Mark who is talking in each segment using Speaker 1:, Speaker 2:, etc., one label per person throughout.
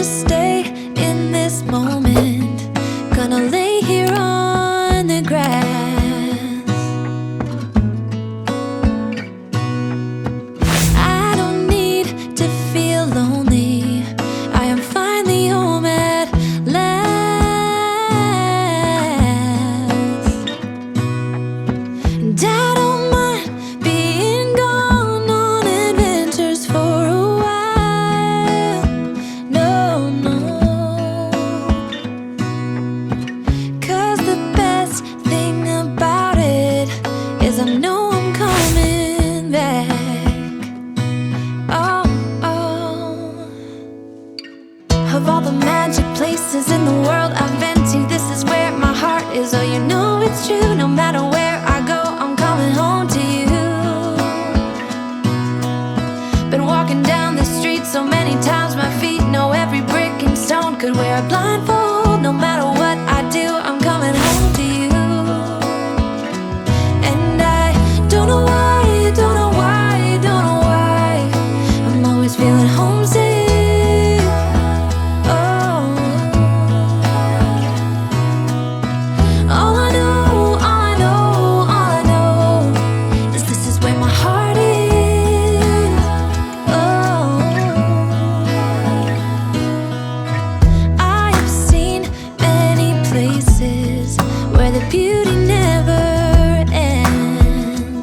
Speaker 1: just stay in this moment. Gonna lay here on the grass. I don't need to feel lonely. I am finally home at last. And I don't mind being gone on adventures for a while. No, no. 'Cause the best thing about it is I know I'm coming back. Oh, oh. Of all the magic places in the world I've been to, this is where my heart is. Oh, you know it's true. No matter where I go, I'm coming home to you. Been walking down the street so many times, my feet know every brick and stone. Could wear a blindfold. No matter what I do, I'm coming home to you. And I don't know why, don't know why, don't know why I'm always feeling homesick. Oh, all I know, all I know, all I know is this is where my heart is. Oh, I have seen many places where the beauty never ends.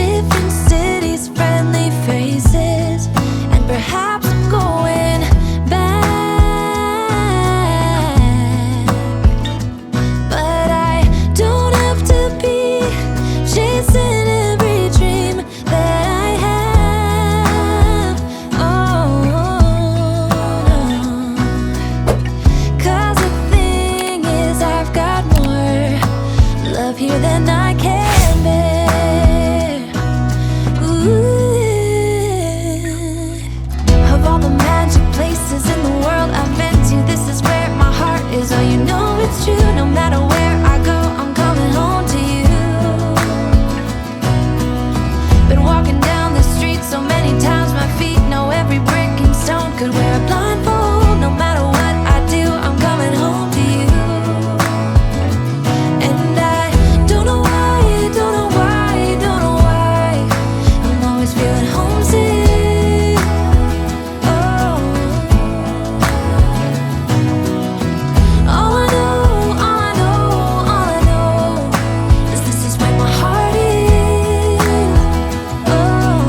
Speaker 1: Different cities, friendly faces, and perhaps I'm going back. But I don't have to be chasing every dream that I have. Oh, no. 'Cause the thing is, I've got more love here than I can bear. Ooh. Of all the magic places in the world I've been to, this is where my heart is. Oh, you know it's true. No matter where I go, I'm coming home to you. Been walking down the street so many times, my feet know every brick and stone. Could wear a blindfold. No matter what I do, I'm coming home to you. And I don't know why, don't know why, don't know why I'm always feeling homesick. Oh, all I know, all I know, all I know is this is where my heart is. Oh,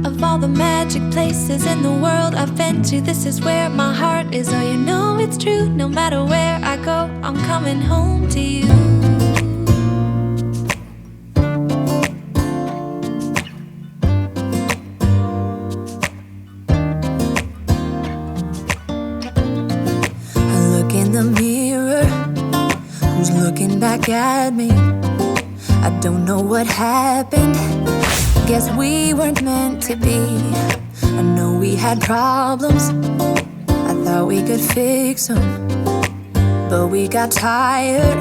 Speaker 1: of all the magic places in the world I've been to, this is where my heart is. Oh, you know it's true. No matter where I go, I'm coming home to you. I look in the mirror, who's looking back at me? I don't know what happened. Guess we weren't meant to be. I know we had problems. I thought we could fix them, but we got tired.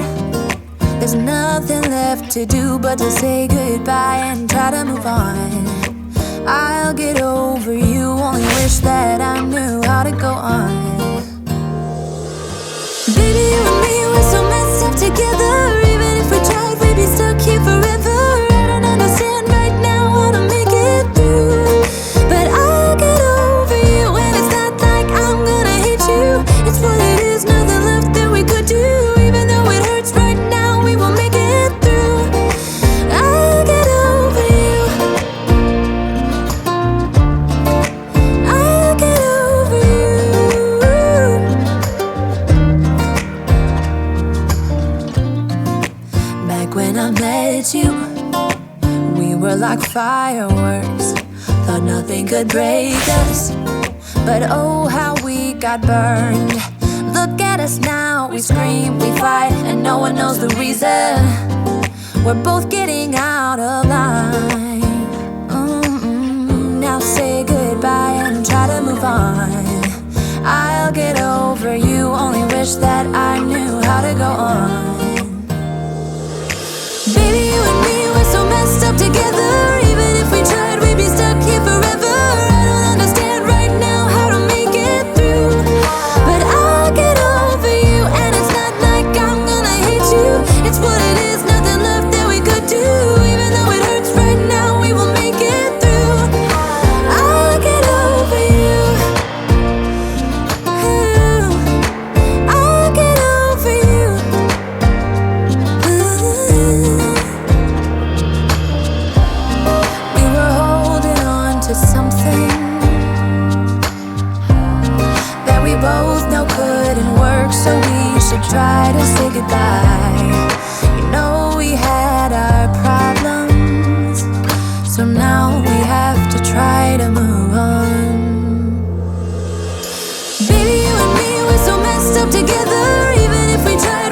Speaker 1: There's nothing left to do but to say goodbye and try to move on. I'll get over you, only wish that I knew how to go on. Baby, you and me, we're so messed up together. Even if we tried, we'd be stuck here forever. I don't understand right now how to make it through, but I'll get over you. And it's not like I'm gonna hate you. It's what it is, nothing left that we could do. Even though it hurts right now, we will make it through. I'll get over you. I'll get over you. Back when I met you, we were like fireworks. Thought nothing could break us, but oh how we got burned. Look at us now, we scream, we fight, and no one knows the reason. We're both getting out of line. Now say goodbye and try to move on. I'll get over you, only wish that I knew how to go on. Baby, you and me, we're so messed up together. Even if we tried, we'd be stuck here forever. I don't understand right now how to make it through, but I'll get over you, and it's not like I'm gonna hate you. It's what it is, nothing left that we could do. Even though it hurts right now, we will make it through. I'll get over you. I'll get over you. We were holding on to something that we both know couldn't work, so we should try to say goodbye. You know we had our problems, so now we have to try to move on. Baby, you and me, we're so messed up together. Even if we tried,